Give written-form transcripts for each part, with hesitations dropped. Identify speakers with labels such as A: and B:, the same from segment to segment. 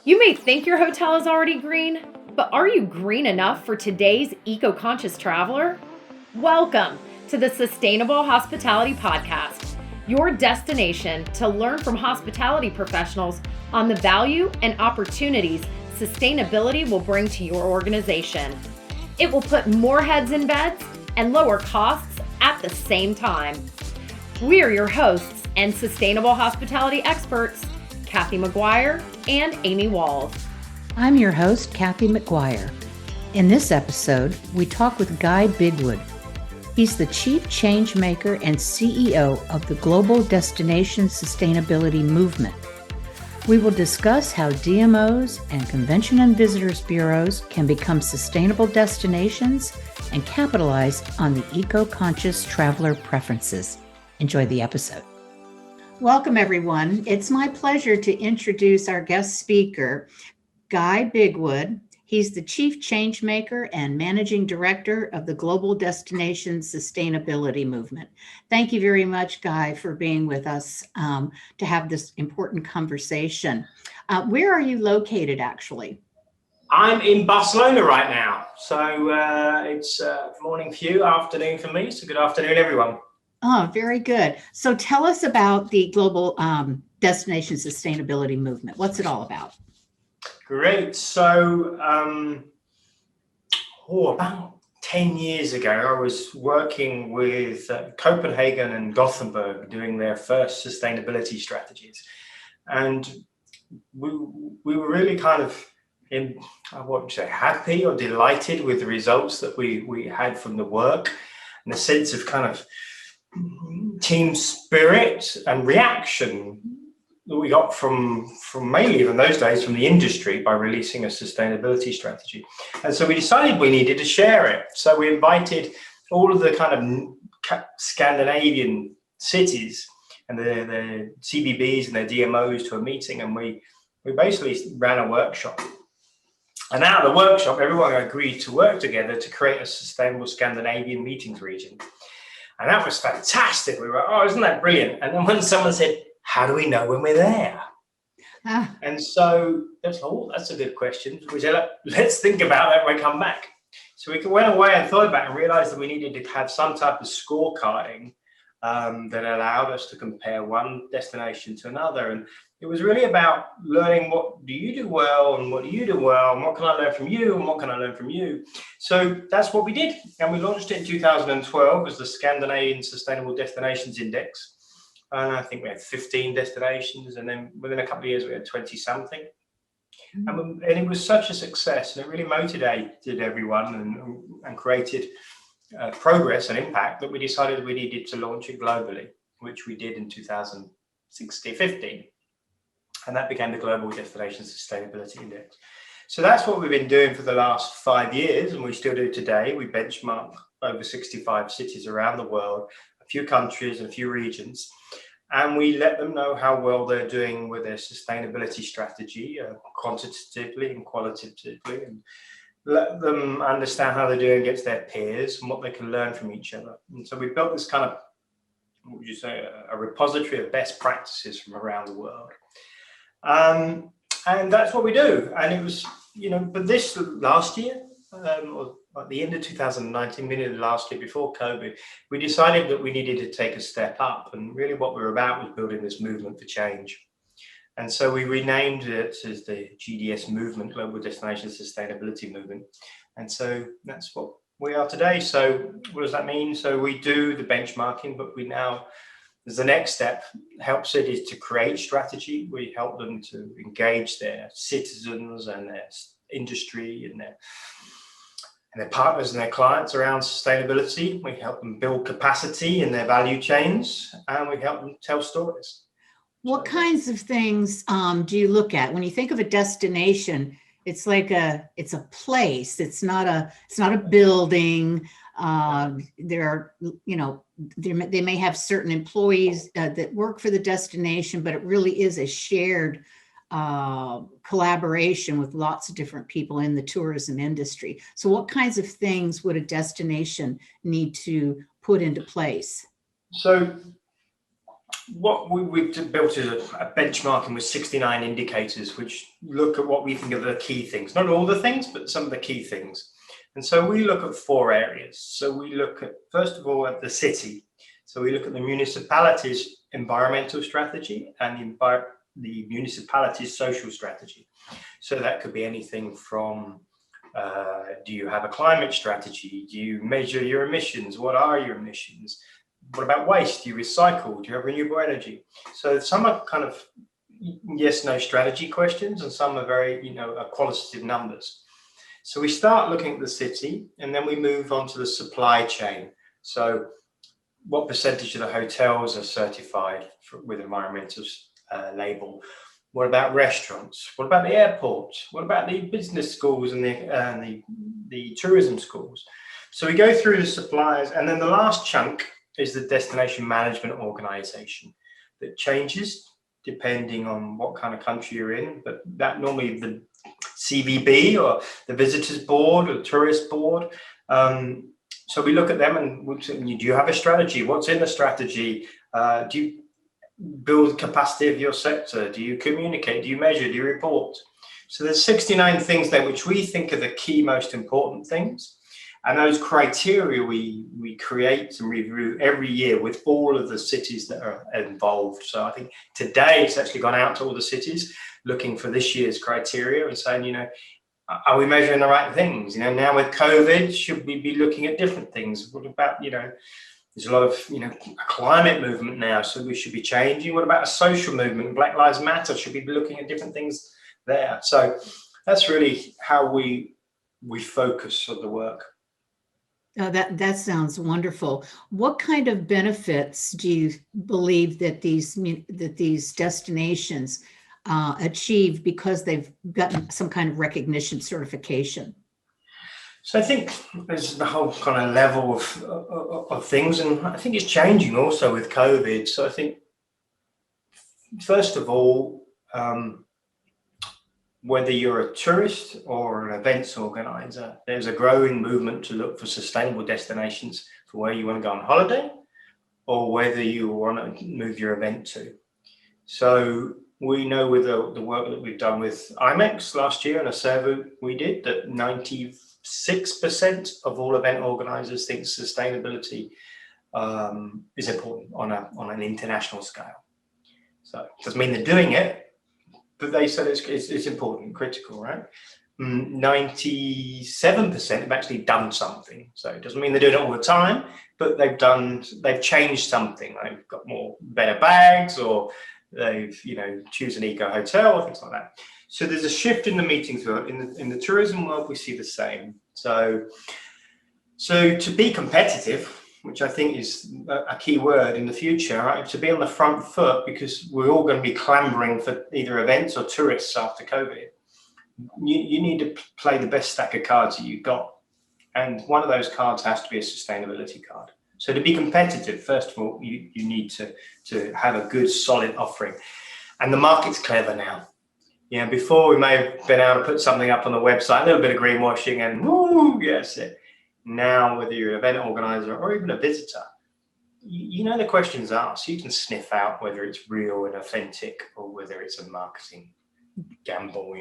A: You may think your hotel is already green, but are you green enough for today's eco-conscious traveler? Welcome to the Sustainable Hospitality Podcast, your destination to learn from hospitality professionals on the value and opportunities sustainability will bring to your organization. It will put more heads in beds and lower costs at the same time. We are your hosts and sustainable hospitality experts, Kathy McGuire and Amy Walls.
B: I'm your host, Kathy McGuire. In this episode, we talk with Guy Bigwood. He's the Chief Changemaker and CEO of the Global Destination Sustainability Movement. We will discuss how DMOs and Convention and Visitors Bureaus can become sustainable destinations and capitalize on the eco-conscious traveler preferences. Enjoy the episode. Welcome, everyone. It's my pleasure to introduce our guest speaker, Guy Bigwood. He's the Chief Changemaker and Managing Director of the Global Destination Sustainability Movement. Thank you very much, Guy, for being with us to have this important conversation. Where are you located, actually?
C: I'm in Barcelona right now. So it's morning for you, afternoon for me. So good afternoon, everyone.
B: Oh, very good. So tell us about the Global Destination Sustainability Movement. What's it all about?
C: Great. So about 10 years ago, I was working with Copenhagen and Gothenburg doing their first sustainability strategies. And we were really kind of happy or delighted with the results that we had from the work, and the sense of kind of team spirit and reaction that we got from mainly in those days from the industry by releasing a sustainability strategy. And so we decided we needed to share it. So we invited all of the kind of Scandinavian cities and the CBBs and their DMOs to a meeting, and we basically ran a workshop. And out of the workshop, everyone agreed to work together to create a sustainable Scandinavian meetings region. And that was fantastic. We were, isn't that brilliant? And then when someone said, how do we know when we're there? And so that's a good question. We said, let's think about that when we come back. So we went away and thought about it and realized that we needed to have some type of scorecarding that allowed us to compare one destination to another. And it was really about learning what do you do well and what do you do well and what can I learn from you and what can I learn from you. So that's what we did. And we launched it in 2012 as the Scandinavian Sustainable Destinations Index. And I think we had 15 destinations. And then within a couple of years, we had 20 something. And it was such a success. And it really motivated everyone and created progress and impact that we decided we needed to launch it globally, which we did in 2015. And that became the Global Destination Sustainability Index. So that's what we've been doing for the last 5 years, and we still do today. We benchmark over 65 cities around the world, a few countries and a few regions, and we let them know how well they're doing with their sustainability strategy, quantitatively and qualitatively, and let them understand how they're doing against their peers and what they can learn from each other. And so we built this kind of, what would you say, a repository of best practices from around the world. And that's what we do. And it was, but this last year, or at the end of 2019, meaning last year before COVID, we decided that we needed to take a step up. And really what we were about was building this movement for change. And so we renamed it as the GDS movement, Global Destination Sustainability Movement. And so that's what we are today. So what does that mean? So we do the benchmarking, but we now, as the next step, help cities to create strategy. We help them to engage their citizens and their industry and their partners and their clients around sustainability. We help them build capacity in their value chains, and we help them tell stories.
B: What kinds of things do you look at when you think of a destination? It's like it's a place. It's not a building. There are, they may have certain employees that work for the destination, but it really is a shared collaboration with lots of different people in the tourism industry. So what kinds of things would a destination need to put into place?
C: So what we've built is a benchmarking with 69 indicators, which look at what we think are the key things. Not all the things, but some of the key things. And so we look at 4 areas. So we look at, first of all, at the city. So we look at the municipality's environmental strategy and the municipality's social strategy. So that could be anything from, do you have a climate strategy? Do you measure your emissions? What are your emissions? What about waste? Do you recycle? Do you have renewable energy? So some are kind of yes, no strategy questions, and some are very, qualitative numbers. So we start looking at the city, and then we move on to the supply chain. So what percentage of the hotels are certified with environmental label? What about restaurants? What about the airports? What about the business schools and the tourism schools? So we go through the suppliers, and then the last chunk is the destination management organization that changes depending on what kind of country you're in, but that normally the CVB or the visitors board or the tourist board. So we look at them and we say, do you have a strategy? What's in the strategy? Do you build capacity of your sector? Do you communicate? Do you measure? Do you report? So there's 69 things there which we think are the key most important things. And those criteria we create and review every year with all of the cities that are involved. So I think today it's actually gone out to all the cities looking for this year's criteria and saying, are we measuring the right things? Now with COVID, should we be looking at different things? What about, there's a lot of, a climate movement now, so we should be changing. What about a social movement? Black Lives Matter, should we be looking at different things there? So that's really how we focus on the work.
B: That sounds wonderful. What kind of benefits do you believe that these destinations achieve because they've gotten some kind of recognition certification?
C: So I think there's the whole kind of level of things, and I think it's changing also with COVID. So I think, first of all, whether you're a tourist or an events organizer, there's a growing movement to look for sustainable destinations for where you want to go on holiday or whether you want to move your event to. So we know with the work that we've done with IMEX last year and a survey we did that 96% of all event organizers think sustainability is important on an international scale. So it doesn't mean they're doing it, but they said it's important, critical, right? 97% have actually done something. So it doesn't mean they do it all the time, but they've changed something. They've got better bags, or they've, choose an eco hotel or things like that. So there's a shift in the meetings world. In the tourism world, we see the same. So to be competitive, which I think is a key word in the future, right? To be on the front foot, because we're all going to be clamoring for either events or tourists after COVID. You need to play the best stack of cards that you've got. And one of those cards has to be a sustainability card. So to be competitive, first of all, you need to have a good, solid offering. And the market's clever now. Before we may have been able to put something up on the website, a little bit of greenwashing and woo, yes, it. Now, whether you're an event organizer or even a visitor, the questions asked. You can sniff out whether it's real and authentic or whether it's a marketing gamble,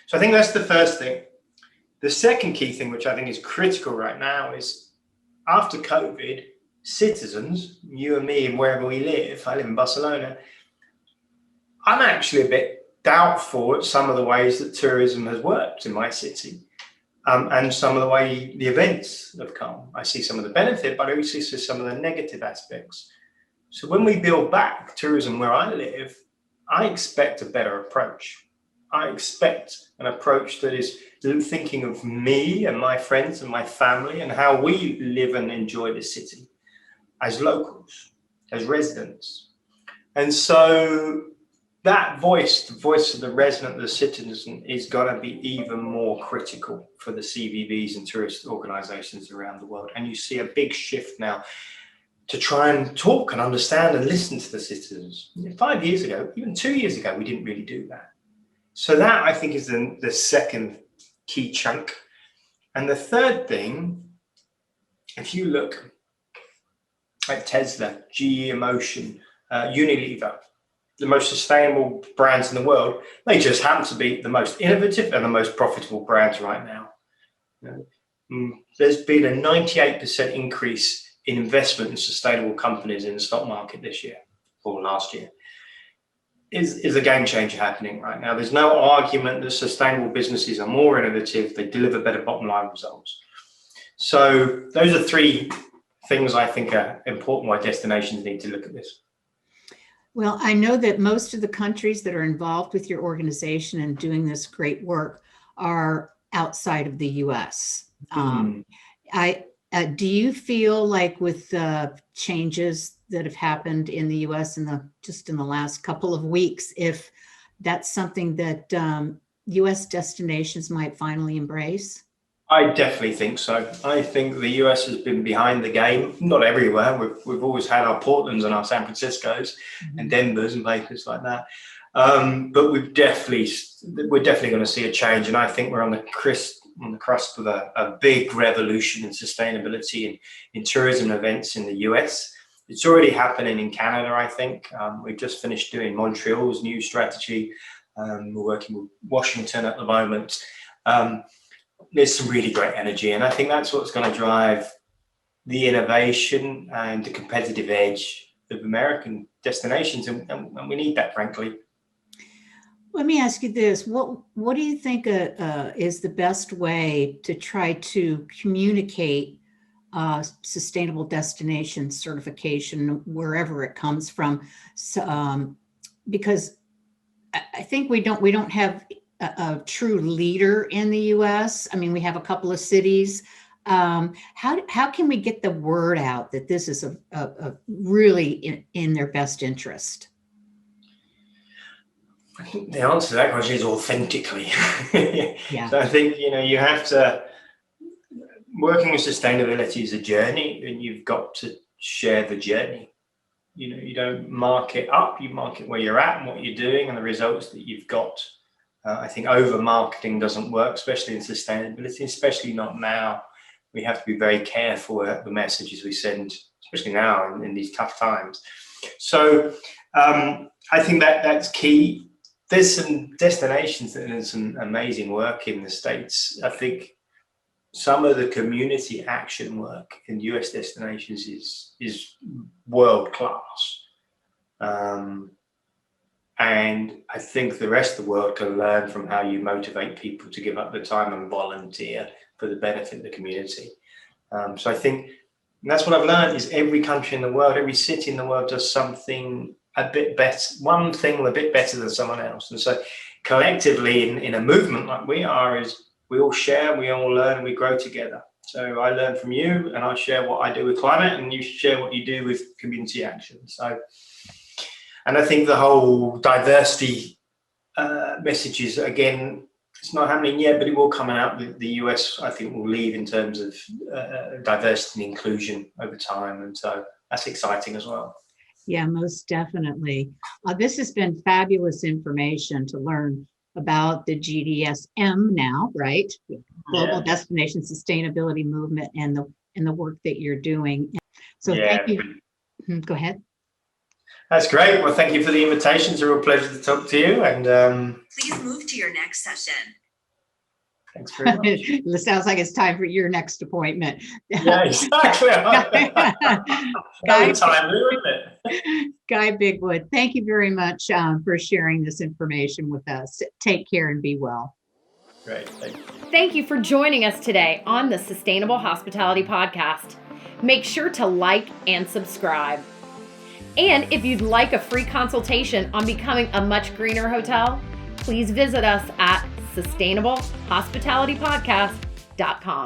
C: So I think that's the first thing. The second key thing, which I think is critical right now, is after COVID, citizens, you and me and wherever we live, I live in Barcelona, I'm actually a bit doubtful at some of the ways that tourism has worked in my city. And some of the way the events have come. I see some of the benefit, but I also see some of the negative aspects. So when we build back tourism where I live, I expect a better approach. I expect an approach that is thinking of me and my friends and my family and how we live and enjoy the city as locals, as residents. And so that voice, the voice of the resident, the citizen, is going to be even more critical for the CVBs and tourist organizations around the world. And you see a big shift now to try and talk and understand and listen to the citizens. 5 years ago, even 2 years ago, we didn't really do that. So that, I think, is the second key chunk. And the third thing, if you look at Tesla, GE Emotion, Unilever, the most sustainable brands in the world. They just happen to be the most innovative and the most profitable brands right now. There's been a 98% increase in investment in sustainable companies in the stock market this year or last year. Is a game changer happening right now. There's no argument that sustainable businesses are more innovative, they deliver better bottom line results. So those are three things I think are important why destinations need to look at this.
B: Well, I know that most of the countries that are involved with your organization and doing this great work are outside of the US. Do you feel like with the changes that have happened in the US in the last couple of weeks, if that's something that US destinations might finally embrace?
C: I definitely think so. I think the US has been behind the game, not everywhere. We've always had our Portlands and our San Franciscos and Denvers and places like that. But we're definitely going to see a change. And I think we're on the cusp of a big revolution in sustainability and in tourism events in the US. It's already happening in Canada, I think. We've just finished doing Montreal's new strategy. We're working with Washington at the moment. There's some really great energy, and I think that's what's going to drive the innovation and the competitive edge of American destinations, and we need that, frankly.
B: Let me ask you this. What do you think is the best way to try to communicate sustainable destination certification wherever it comes from? Because I think we don't have a true leader in the US. I mean, we have a couple of cities. How can we get the word out that this is a really in their best interest?
C: I think the answer to that question is authentically.
B: Yeah.
C: So I think, you have to, working with sustainability is a journey, and you've got to share the journey. You don't mark it up, you mark it where you're at and what you're doing and the results that you've got. I think over marketing doesn't work, especially in sustainability, especially not now. We have to be very careful at the messages we send, especially now in these tough times. So I think that's key. There's some destinations that there's some amazing work in the States. I think some of the community action work in US destinations is world class. And I think the rest of the world can learn from how you motivate people to give up their time and volunteer for the benefit of the community. So I think that's what I've learned is every country in the world, every city in the world does something a bit better, one thing a bit better than someone else. And so collectively in a movement like we are, is we all share, we all learn, and we grow together. So I learn from you, and I share what I do with climate, and you share what you do with community action. So, and I think the whole diversity messages, again, it's not happening yet, but it will come out. The US, I think, will lead in terms of diversity and inclusion over time. And so that's exciting as well.
B: Yeah, most definitely. This has been fabulous information to learn about the GDSM now, right? Global Destination Sustainability Movement and the work that you're doing. So thank you. Go ahead.
C: That's great. Well, thank you for the invitation. It's a real pleasure to talk to you. And
D: please move to your next session.
C: Thanks very much.
B: It sounds like it's time for your next appointment.
C: Yeah, exactly.
B: Guy Bigwood, thank you very much for sharing this information with us. Take care and be well.
C: Great. Thank you.
A: Thank you for joining us today on the Sustainable Hospitality Podcast. Make sure to like and subscribe. And if you'd like a free consultation on becoming a much greener hotel, please visit us at sustainablehospitalitypodcast.com.